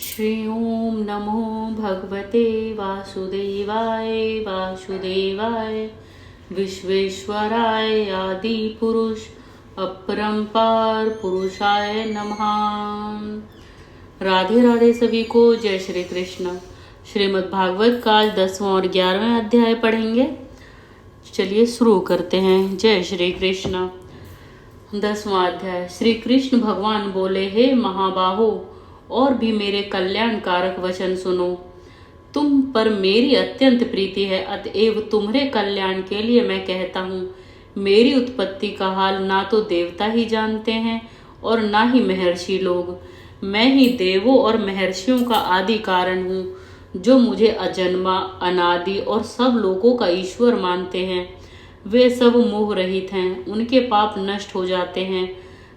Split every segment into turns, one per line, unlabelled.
श्री ओम नमो भगवते वासुदेवाय वासुदेवाय विश्वेश्वराय आदि पुरुष अपरंपार पुरुषाय नमः। राधे राधे सभी को। जय श्री कृष्ण। श्रीमद् भागवत का 10वां और 11वां अध्याय पढ़ेंगे। चलिए शुरू करते हैं। जय श्री कृष्ण। 10वां अध्याय। श्री कृष्ण भगवान बोले, हे महाबाहो, और भी मेरे कल्याणकारक वचन सुनो। तुम पर मेरी अत्यंत प्रीति है, अतएव तुम्हारे कल्याण के लिए मैं कहता हूँ। मेरी उत्पत्ति का हाल ना तो देवता ही जानते हैं और ना ही महर्षि लोग। मैं ही देवों और महर्षियों का आदि कारण हूँ, जो मुझे अजन्मा, अनादि और सब लोगों का ईश्वर मानते हैं। वे सब मोह रहित हैं, उनके पाप नष्ट हो जाते हैं।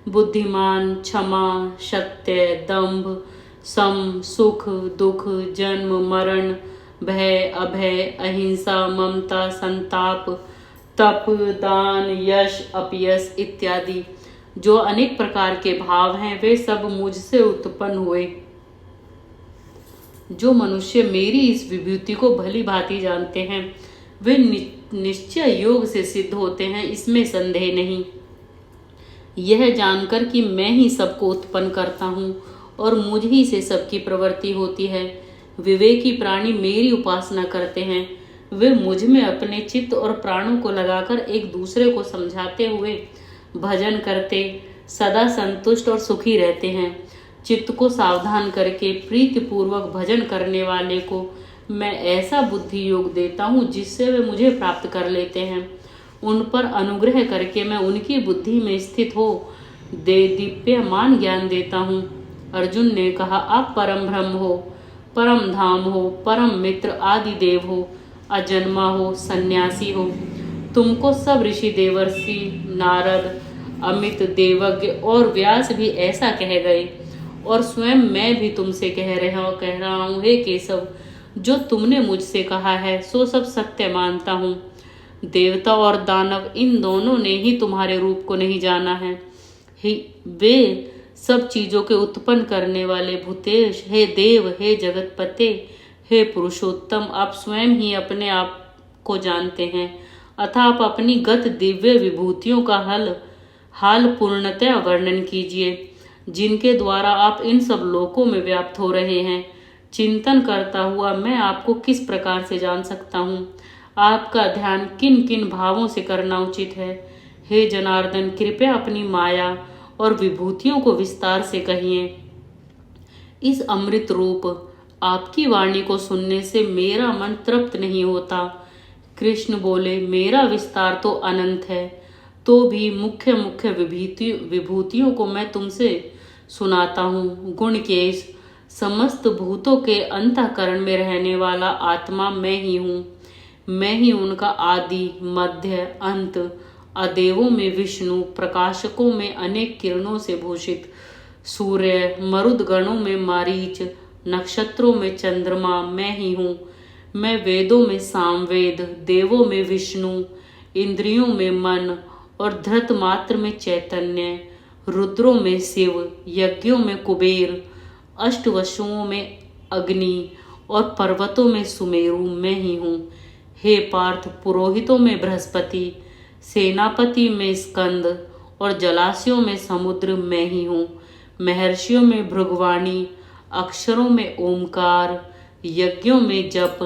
बुद्धिमान, क्षमा, सत्य, दंभ, सम, सुख, दुख, जन्म, मरण, भय, अभय, अहिंसा, ममता, संताप, तप, दान, यश, अपयश इत्यादि जो अनेक प्रकार के भाव हैं, वे सब मुझसे उत्पन्न हुए। जो मनुष्य मेरी इस विभूति को भली भांति जानते हैं, वे निश्चय योग से सिद्ध होते हैं, इसमें संदेह नहीं। यह जानकर कि मैं ही सबको उत्पन्न करता हूँ और मुझ ही से सबकी प्रवृत्ति होती है, विवेकी प्राणी मेरी उपासना करते हैं। वे मुझ में अपने चित्त और प्राणों को लगाकर एक दूसरे को समझाते हुए भजन करते सदा संतुष्ट और सुखी रहते हैं। चित्त को सावधान करके प्रीतिपूर्वक भजन करने वाले को मैं ऐसा बुद्धि योग देता हूँ जिससे वे मुझे प्राप्त कर लेते हैं। उन पर अनुग्रह करके मैं उनकी बुद्धि में स्थित हो दीप्यमान ज्ञान देता हूँ। अर्जुन ने कहा, आप परम ब्रह्म हो, परम धाम हो, परम मित्र आदि देव हो, अजन्मा हो, सन्यासी हो। तुमको सब ऋषि, देवर्षि, नारद, अमित, देवज्ञ और व्यास भी ऐसा कह गए, और स्वयं मैं भी तुमसे कह रहा हूँ। हे केशव, जो तुमने मुझसे कहा है सो सब सत्य मानता हूँ। देवता और दानव इन दोनों ने ही तुम्हारे रूप को नहीं जाना है। वे सब चीजों के उत्पन्न करने वाले भूतेश, हे देव, हे जगतपते, हे पुरुषोत्तम, आप स्वयं ही अपने आप को जानते हैं, अतः आप अपनी गत दिव्य विभूतियों का हाल पूर्णतया वर्णन कीजिए, जिनके द्वारा आप इन सब लोकों में व्याप्त हो रहे हैं। चिंतन करता हुआ मैं आपको किस प्रकार से जान सकता हूँ? आपका ध्यान किन किन भावों से करना उचित है? हे जनार्दन, कृपया अपनी माया और विभूतियों को विस्तार से कहिए। इस अमृत रूप आपकी वाणी को सुनने से मेरा मन तृप्त नहीं होता। कृष्ण बोले, मेरा विस्तार तो अनंत है, तो भी मुख्य मुख्य विभूतियों को मैं तुमसे सुनाता हूँ। गुण केश, समस्त भूतों के अंतःकरण में रहने वाला आत्मा मैं ही हूँ। मैं ही उनका आदि, मध्य, अंत, अदेवों में विष्णु, प्रकाशकों में अनेक किरणों से भूषित सूर्य, मरुद गणों में मारीच, नक्षत्रों में चंद्रमा मैं ही हूँ। मैं वेदों में सामवेद, देवों में विष्णु, इंद्रियों में मन और धृत मात्र में चैतन्य, रुद्रों में शिव, यज्ञों में कुबेर, अष्टवसुओं में अग्नि और पर्वतों में सुमेरु मैं ही हूँ। हे पार्थ, पुरोहितों में बृहस्पति, सेनापति में स्कंद और जलाशयों में समुद्र मैं ही हूँ। महर्षियों में भृगवाणी, अक्षरों में ओमकार, यज्ञों में जप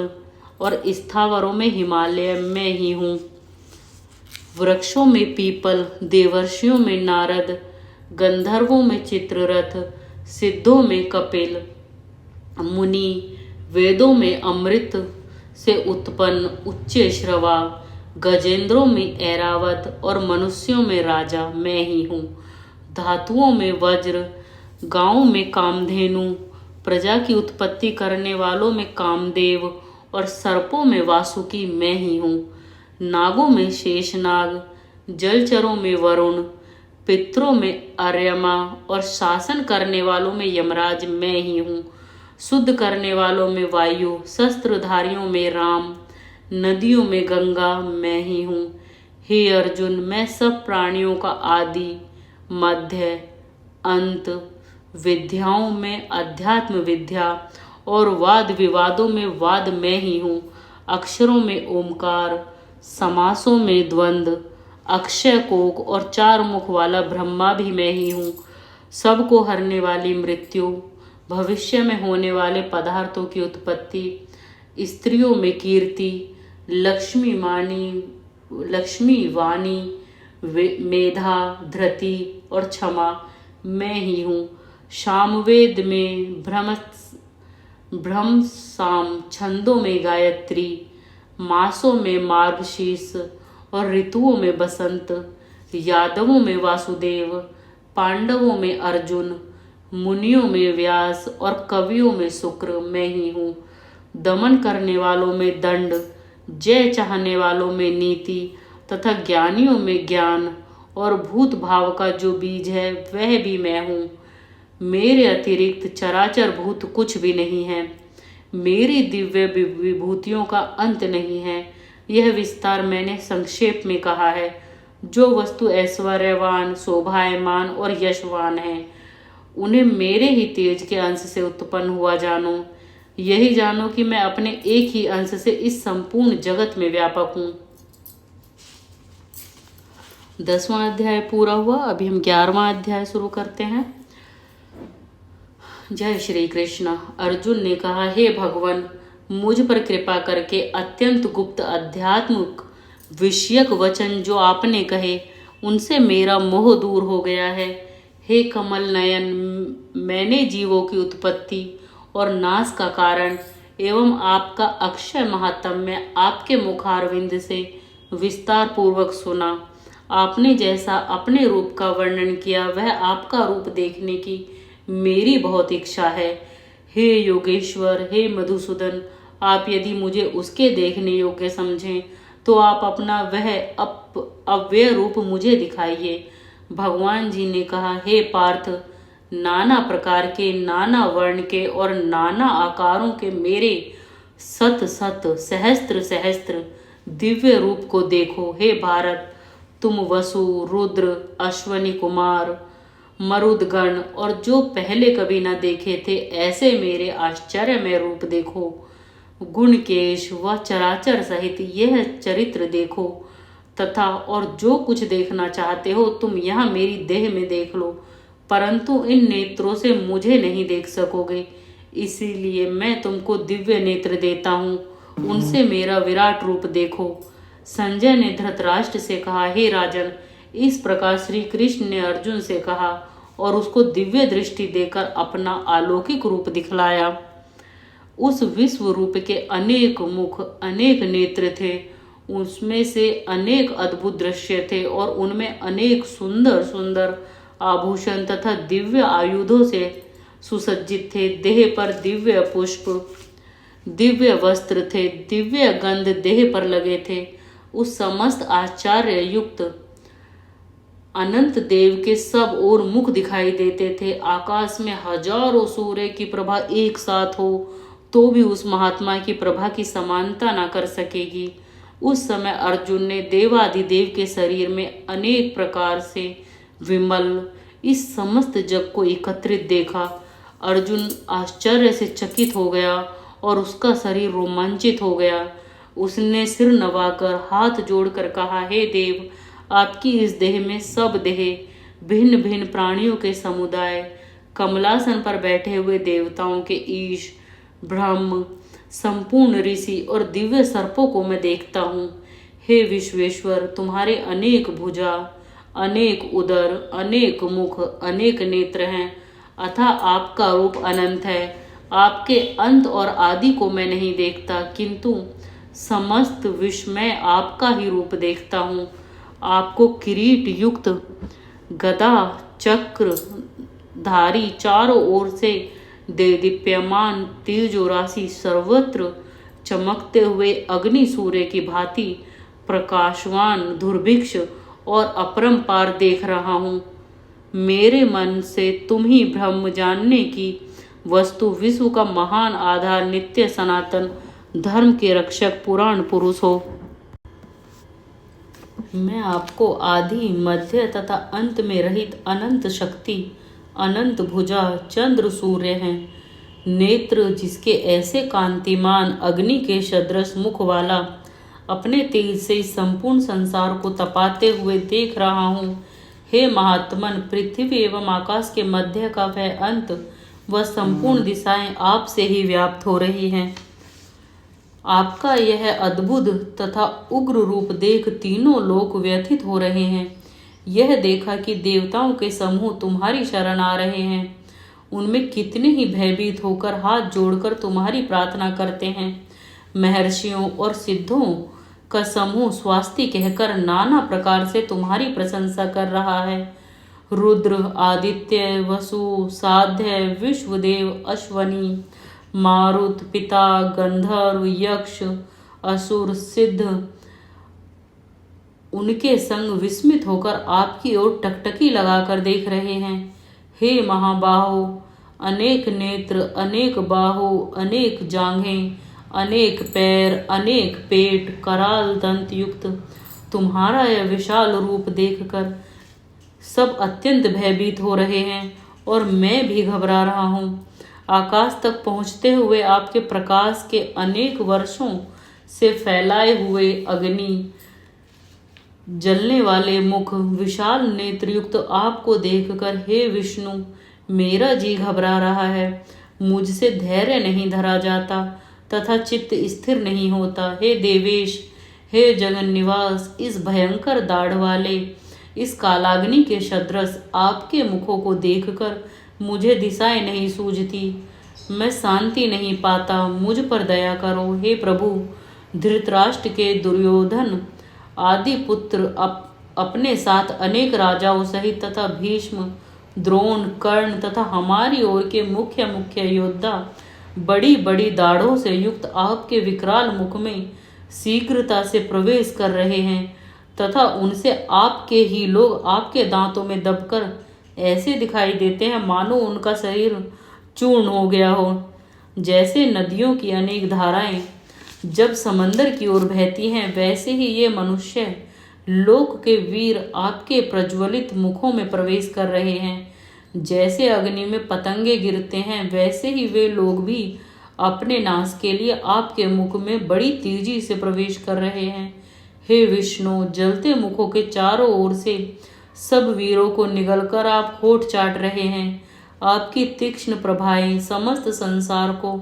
और स्थावरों में हिमालय मैं ही हूँ। वृक्षों में पीपल, देवर्षियों में नारद, गंधर्वों में चित्ररथ, सिद्धों में कपिल मुनि, वेदों में अमृत से उत्पन्न उच्च श्रवा, गजेंद्रों में ऐरावत और मनुष्यों में राजा मैं ही हूँ। धातुओं में वज्र, गांवों में कामधेनु, प्रजा की उत्पत्ति करने वालों में कामदेव और सर्पों में वासुकी मैं ही हूँ। नागों में शेषनाग, जलचरों में वरुण, पितरों में अर्यमा और शासन करने वालों में यमराज मैं ही हूँ। शुद्ध करने वालों में वायु, शस्त्रधारियों में राम, नदियों में गंगा मैं ही हूँ। हे अर्जुन, मैं सब प्राणियों का आदि, मध्य, अंत, विद्याओं में अध्यात्म विद्या और वाद विवादों में वाद मैं ही हूँ। अक्षरों में ओमकार, समासों में द्वंद्व, अक्षय कोक और चार मुख वाला ब्रह्मा भी मैं ही हूँ। सबको हरने वाली मृत्यु, भविष्य में होने वाले पदार्थों की उत्पत्ति, स्त्रियों में कीर्ति, लक्ष्मी वाणी, मेधा, धृति और क्षमा मैं ही हूँ। सामवेद में ब्रह्म साम, छंदों में गायत्री, मासों में मार्गशीर्ष और ऋतुओं में बसंत, यादवों में वासुदेव, पांडवों में अर्जुन, मुनियों में व्यास और कवियों में शुक्र मैं ही हूँ। दमन करने वालों में दंड, जय चाहने वालों में नीति तथा ज्ञानियों में ज्ञान और भूत भाव का जो बीज है वह भी मैं हूँ। मेरे अतिरिक्त चराचर भूत कुछ भी नहीं है। मेरी दिव्य विभूतियों का अंत नहीं है। यह विस्तार मैंने संक्षेप में कहा है। जो वस्तु ऐश्वर्यवान, शोभायमान और यशवान है, उन्हें मेरे ही तेज के अंश से उत्पन्न हुआ जानो। यही जानो कि मैं अपने एक ही अंश से इस संपूर्ण जगत में व्यापक हूँ। 10वां अध्याय पूरा हुआ। अभी हम 11वां अध्याय शुरू करते हैं। जय श्री कृष्ण। अर्जुन ने कहा, हे भगवान, मुझ पर कृपा करके अत्यंत गुप्त अध्यात्मिक विषयक वचन जो आपने कहे उनसे मेरा मोह दूर हो गया है। हे कमल नयन, मैंने जीवों की उत्पत्ति और नाश का कारण एवं आपका अक्षय महात्म्य आपके मुखारविंद से विस्तार पूर्वक सुना। आपने जैसा अपने रूप का वर्णन किया वह आपका रूप देखने की मेरी बहुत इच्छा है। हे योगेश्वर, हे मधुसूदन, आप यदि मुझे उसके देखने योग्य समझें तो आप अपना वह अव्यय रूप मुझे दिखाइए। भगवान जी ने कहा, हे पार्थ, नाना प्रकार के, नाना वर्ण के और नाना आकारों के मेरे सत सहस्त्र सहस्त्र दिव्य रूप को देखो। हे भारत, तुम वसु, रुद्र, अश्वनी कुमार, मरुदगण और जो पहले कभी न देखे थे ऐसे मेरे आश्चर्यमय रूप देखो। गुणकेश व चराचर सहित यह चरित्र देखो तथा और जो कुछ देखना चाहते हो तुम यहाँ मेरी देह में देख लो, परंतु इन नेत्रों से मुझे नहीं देख सकोगे। इसीलिए मैं तुमको दिव्य नेत्र देता हूँ, उनसे मेरा विराट रूप देखो। संजय ने धृतराष्ट्र से कहा, हे राजन, इस प्रकार श्री कृष्ण ने अर्जुन से कहा और उसको दिव्य दृष्टि देकर अपना अलौकिक रूप दिखलाया। उस विश्व रूप के अनेक मुख, अनेक नेत्र थे, उसमें से अनेक अद्भुत दृश्य थे और उनमें अनेक सुंदर सुंदर आभूषण तथा दिव्य आयुधों से सुसज्जित थे। देह पर दिव्य पुष्प, दिव्य वस्त्र थे, दिव्य गंध देह पर लगे थे। उस समस्त आश्चर्य युक्त अनंत देव के सब ओर मुख दिखाई देते थे। आकाश में हजारों सूर्य की प्रभा एक साथ हो तो भी उस महात्मा की प्रभा की समानता ना कर सकेगी। उस समय अर्जुन ने देवादिदेव के शरीर में अनेक प्रकार से विमल इस समस्त जग को एकत्रित देखा। अर्जुन आश्चर्य से चकित हो गया और उसका शरीर रोमांचित हो गया। उसने सिर नवाकर हाथ जोड़कर कहा, हे देव, आपकी इस देह में सब देह भिन्न भिन्न प्राणियों के समुदाय, कमलासन पर बैठे हुए देवताओं के ईश, ब्रह्म, संपूर्ण ऋषि और दिव्य सर्पों को मैं देखता हूँ। हे विश्वेश्वर, तुम्हारे अनेक भुजा, अनेक उदर, अनेक मुख, अनेक नेत्र हैं, अतः आपका रूप अनंत है। आपके अंत और आदि को मैं नहीं देखता, किंतु समस्त विश्व में आपका ही रूप देखता हूँ। आपको किरीट युक्त गदा चक्र धारी, चारों ओर से दीप्यमान तेजो राशि, सर्वत्र चमकते हुए अग्नि सूर्य की भांति प्रकाशवान, दुर्भिक्ष और अपरंपार देख रहा हूँ। मेरे मन से तुम ही ब्रह्म जानने की वस्तु, विश्व का महान आधार, नित्य सनातन धर्म के रक्षक, पुराण पुरुष हो। मैं आपको आदि, मध्य तथा अंत में रहित अनंत शक्ति अनंत भुजा चंद्र सूर्य हैं। नेत्र जिसके ऐसे कांतिमान अग्नि के सदृश मुख वाला अपने तेज से इस संपूर्ण संसार को तपाते हुए देख रहा हूँ। हे महात्मन, पृथ्वी एवं आकाश के मध्य का वह अंत वह संपूर्ण दिशाएं आपसे ही व्याप्त हो रही हैं। आपका यह अद्भुत तथा उग्र रूप देख तीनों लोक व्यथित हो रहे हैं। यह देखा कि देवताओं के समूह तुम्हारी शरण आ रहे हैं। उनमें कितने ही भयभीत होकर हाथ जोड़कर तुम्हारी प्रार्थना करते हैं। महर्षियों और सिद्धों का समूह स्वास्ति कहकर नाना प्रकार से तुम्हारी प्रशंसा कर रहा है। रुद्र, आदित्य, वसु, साध्य, विश्वदेव, अश्वनी, मारुत, पिता, गंधर्व, यक्ष, असुर, सिद्ध उनके संग विस्मित होकर आपकी ओर टकटकी लगाकर देख रहे हैं। हे महाबाहो, अनेक नेत्र, अनेक बाहु, अनेक जांघें, अनेक पैर, अनेक पेट, कराल दंत युक्त तुम्हारा यह विशाल रूप देखकर सब अत्यंत भयभीत हो रहे हैं और मैं भी घबरा रहा हूँ। आकाश तक पहुँचते हुए आपके प्रकाश के अनेक वर्षों से फैलाए हुए अग्नि जलने वाले मुख, विशाल नेत्रयुक्त आपको देखकर हे विष्णु, मेरा जी घबरा रहा है। मुझसे धैर्य नहीं धरा जाता तथा चित्त स्थिर नहीं होता। हे देवेश, हे जगन निवास, इस भयंकर दाढ़ वाले इस कालाग्नि के सदृश आपके मुखों को देखकर मुझे दिशाएं नहीं सूझती। मैं शांति नहीं पाता, मुझ पर दया करो। हे प्रभु, धृतराष्ट्र के मुर्योधन आदि पुत्र अपने साथ अनेक राजाओं सहित तथा भीष्म, द्रोण, कर्ण तथा हमारी ओर के मुख्य मुख्य योद्धा बड़ी बड़ी दाढ़ों से युक्त आपके विकराल मुख में शीघ्रता से प्रवेश कर रहे हैं तथा उनसे आपके ही लोग आपके दांतों में दबकर ऐसे दिखाई देते हैं मानो उनका शरीर चूर्ण हो गया हो। जैसे नदियों की अनेक धाराएं जब समंदर की ओर बहती हैं, वैसे ही ये मनुष्य लोक के वीर आपके प्रज्वलित मुखों में प्रवेश कर रहे हैं। जैसे अग्नि में पतंगे गिरते हैं, वैसे ही वे लोग भी अपने नाश के लिए आपके मुख में बड़ी तेजी से प्रवेश कर रहे हैं। हे विष्णु, जलते मुखों के चारों ओर से सब वीरों को निगलकर आप होठ चाट रहे हैं। आपकी तीक्ष्ण प्रभाएं समस्त संसार को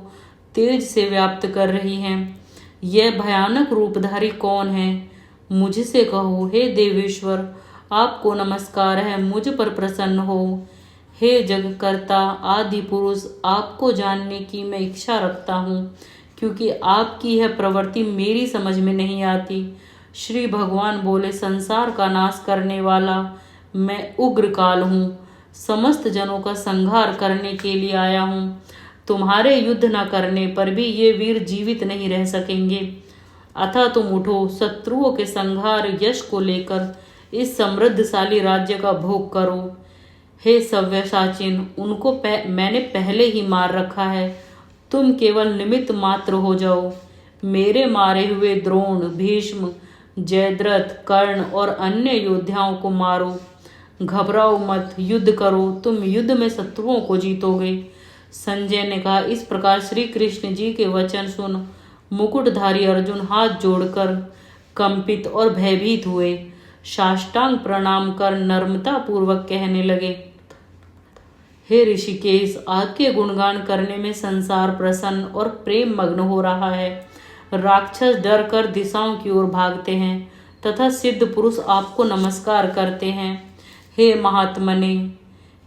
तेज से व्याप्त कर रही हैं। यह भयानक रूपधारी कौन है? मुझसे कहो। हे देवेश्वर, आपको नमस्कार है, मुझ पर प्रसन्न हो। हे जगकर्ता आदि पुरुष, आपको जानने की मैं इच्छा रखता हूँ, क्योंकि आपकी यह प्रवृत्ति मेरी समझ में नहीं आती। श्री भगवान बोले, संसार का नाश करने वाला मैं उग्र काल हूँ, समस्त जनों का संहार करने के लिए आया हूँ। तुम्हारे युद्ध न करने पर भी ये वीर जीवित नहीं रह सकेंगे। अतः तुम उठो, शत्रुओं के संहार यश को लेकर इस समृद्धशाली राज्य का भोग करो। हे सव्यसाचिन, उनको मैंने पहले ही मार रखा है, तुम केवल निमित्त मात्र हो जाओ। मेरे मारे हुए द्रोण, भीष्म, जयद्रथ, कर्ण और अन्य योद्धाओं को मारो। घबराओ मत, युद्ध करो, तुम युद्ध में शत्रुओं को जीतोगे। संजय ने कहा। इस प्रकार श्री कृष्ण जी के वचन सुन मुकुटधारी अर्जुन हाथ जोड़कर कंपित और भयभीत हुए। साष्टांग प्रणाम कर नम्रता पूर्वक कहने लगे, हे ऋषिकेश, आपके गुणगान करने में संसार प्रसन्न और प्रेम मग्न हो रहा है। राक्षस डर कर दिशाओं की ओर भागते हैं तथा सिद्ध पुरुष आपको नमस्कार करते हैं। हे महात्मने,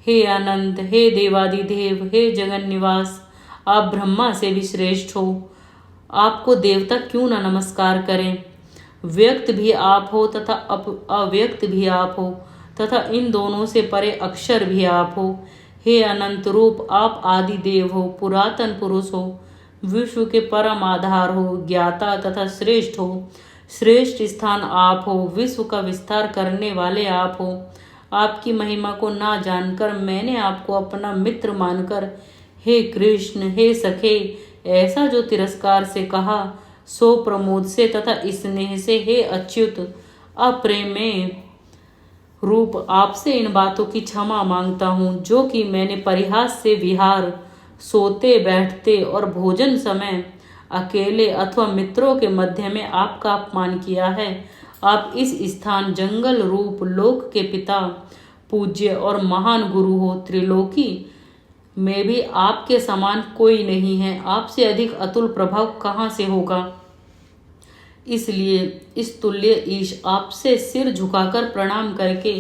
हे अनंत, हे देवादिदेव, हे जगन निवास, आप ब्रह्मा से भी श्रेष्ठ हो। आपको देवता क्यों न नमस्कार करें। व्यक्त भी आप हो तथा अव्यक्त भी आप हो तथा इन दोनों से परे अक्षर भी आप हो। हे अनंत रूप, आप आदि देव हो, पुरातन पुरुष हो, विश्व के परम आधार हो, ज्ञाता तथा श्रेष्ठ हो। श्रेष्ठ स्थान आप हो, विश्व का विस्तार करने वाले आप हो। आपकी महिमा को ना जानकर मैंने आपको अपना मित्र मानकर हे कृष्ण, हे सखे, ऐसा जो तिरस्कार से कहा सो प्रमोद से तथा स्नेह से हे अच्युत अप्रेमे रूप आपसे इन बातों की क्षमा मांगता हूँ जो कि मैंने परिहास से विहार, सोते बैठते और भोजन समय अकेले अथवा मित्रों के मध्य में आपका अपमान किया है। आप इस स्थान जंगल रूप लोक के पिता, पूज्य और महान गुरु हो। त्रिलोकी में भी आपके समान कोई नहीं है। आपसे अधिक अतुल प्रभाव कहाँ से होगा। इसलिए इस तुल्य ईश आपसे सिर झुकाकर प्रणाम करके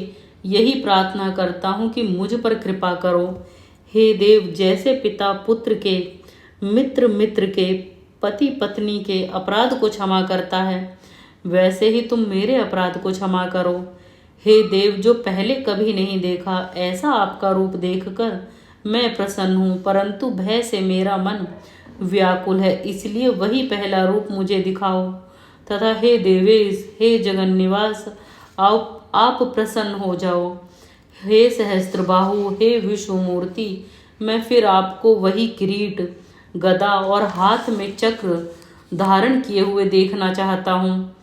यही प्रार्थना करता हूँ कि मुझ पर कृपा करो। हे देव, जैसे पिता पुत्र के, मित्र मित्र के, पति पत्नी के अपराध को क्षमा करता है, वैसे ही तुम मेरे अपराध को क्षमा करो। हे देव, जो पहले कभी नहीं देखा ऐसा आपका रूप देखकर मैं प्रसन्न हूँ, परंतु भय से मेरा मन व्याकुल है, इसलिए वही पहला रूप मुझे दिखाओ। तथा हे देवेश, हे जगन निवास, आप प्रसन्न हो जाओ। हे सहस्त्रबाहु, हे विश्वमूर्ति, मैं फिर आपको वही किरीट, गदा और हाथ में चक्र धारण किए हुए देखना चाहता हूँ।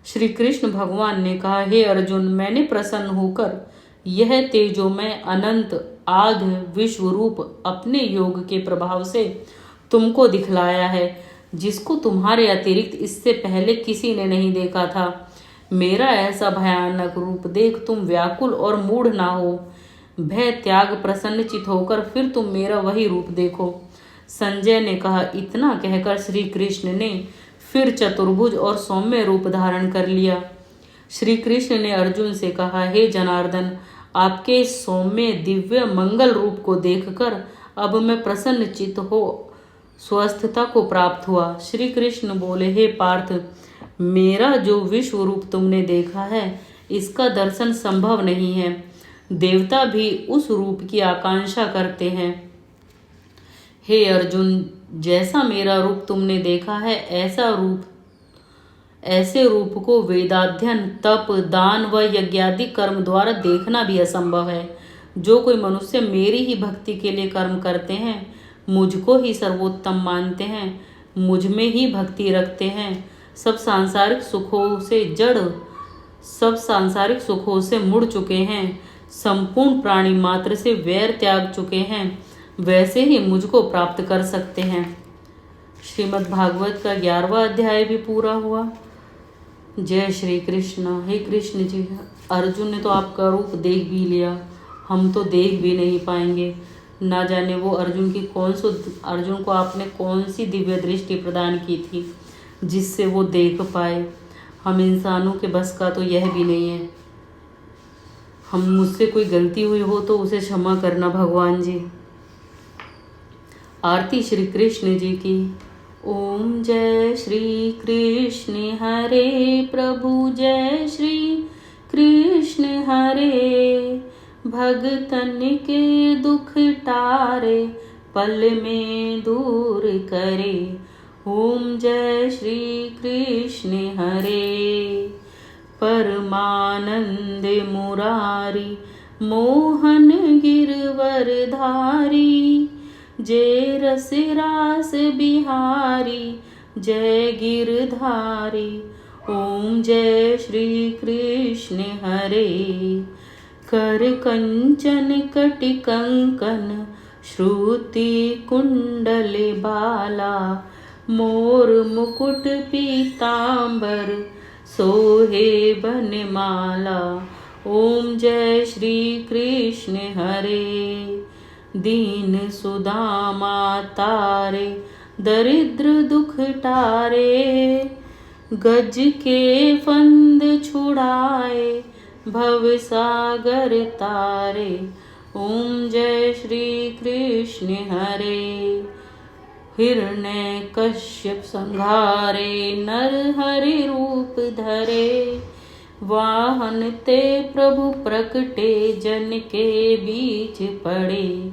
श्री कृष्ण भगवान ने कहा, हे अर्जुन, मैंने प्रसन्न होकर यह तेजोमय अनंत आद विश्व रूप अपने योग के प्रभाव से तुमको दिखलाया है, जिसको तुम्हारे अतिरिक्त इससे पहले किसी ने नहीं देखा था। मेरा ऐसा भयानक रूप देख तुम व्याकुल और मूढ़ ना हो। भय त्याग प्रसन्नचित होकर फिर तुम मेरा वही रूप देखो। संजय ने कहा। इतना कहकर श्री कृष्ण ने फिर चतुर्भुज और सौम्य रूप धारण कर लिया। श्री कृष्ण ने अर्जुन से कहा, हे जनार्दन, आपके सौम्य दिव्य मंगल रूप को देखकर अब मैं प्रसन्न चित्त हो स्वस्थता को प्राप्त हुआ। श्री कृष्ण बोले, हे पार्थ, मेरा जो विश्व रूप तुमने देखा है इसका दर्शन संभव नहीं है। देवता भी उस रूप की आकांक्षा करते हैं। हे अर्जुन, जैसा मेरा रूप तुमने देखा है ऐसे रूप को वेदाध्ययन, तप, दान व यज्ञादि कर्म द्वारा देखना भी असंभव है। जो कोई मनुष्य मेरी ही भक्ति के लिए कर्म करते हैं, मुझको ही सर्वोत्तम मानते हैं, मुझ में ही भक्ति रखते हैं, सब सांसारिक सुखों से मुड़ चुके हैं, संपूर्ण प्राणी मात्र से वैर त्याग चुके हैं, वैसे ही मुझको प्राप्त कर सकते हैं। श्रीमद् भागवत का 11वां अध्याय भी पूरा हुआ। जय श्री कृष्ण। हे कृष्ण जी, अर्जुन ने तो आपका रूप देख भी लिया, हम तो देख भी नहीं पाएंगे। ना जाने वो अर्जुन को आपने कौन सी दिव्य दृष्टि प्रदान की थी जिससे वो देख पाए। हम इंसानों के बस का तो यह भी नहीं है। मुझसे कोई गलती हुई हो तो उसे क्षमा करना भगवान जी। आरती श्री कृष्ण जी की। ओम जय श्री कृष्ण हरे प्रभु, जय श्री कृष्ण हरे। भगतन के दुख टारे, पल में दूर करे। ओम जय श्री कृष्ण हरे। परमानंद मुरारी, मोहन गिरवर धारी। जय रस रास बिहारी, जय गिरधारी। ओम जय श्री कृष्ण हरे। कर कंचन कटि कंकन, श्रुति कुंडल बाला। मोर मुकुट पीतांबर, सोहे बनमाला। ओम जय श्री कृष्ण हरे। दीन सुदामा तारे, दरिद्र दुख टारे। गज के फंद छुड़ाए, भव सागर तारे। ओम जय श्री कृष्ण हरे। हिरण्य कश्यप संहारे, नर हरि रूप धरे। वाहन ते प्रभु प्रकटे, जन के बीच पड़े।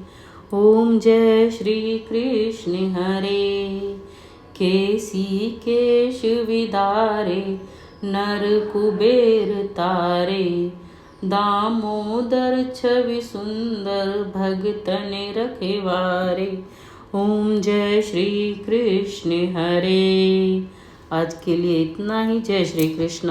ओम जय श्री कृष्ण हरे। केसी केश विदारे, नर कुबेर तारे। दामोदर छवि सुंदर, भगतन रखवारे। ओम जय श्री कृष्ण हरे। आज के लिए इतना ही। जय श्री कृष्ण।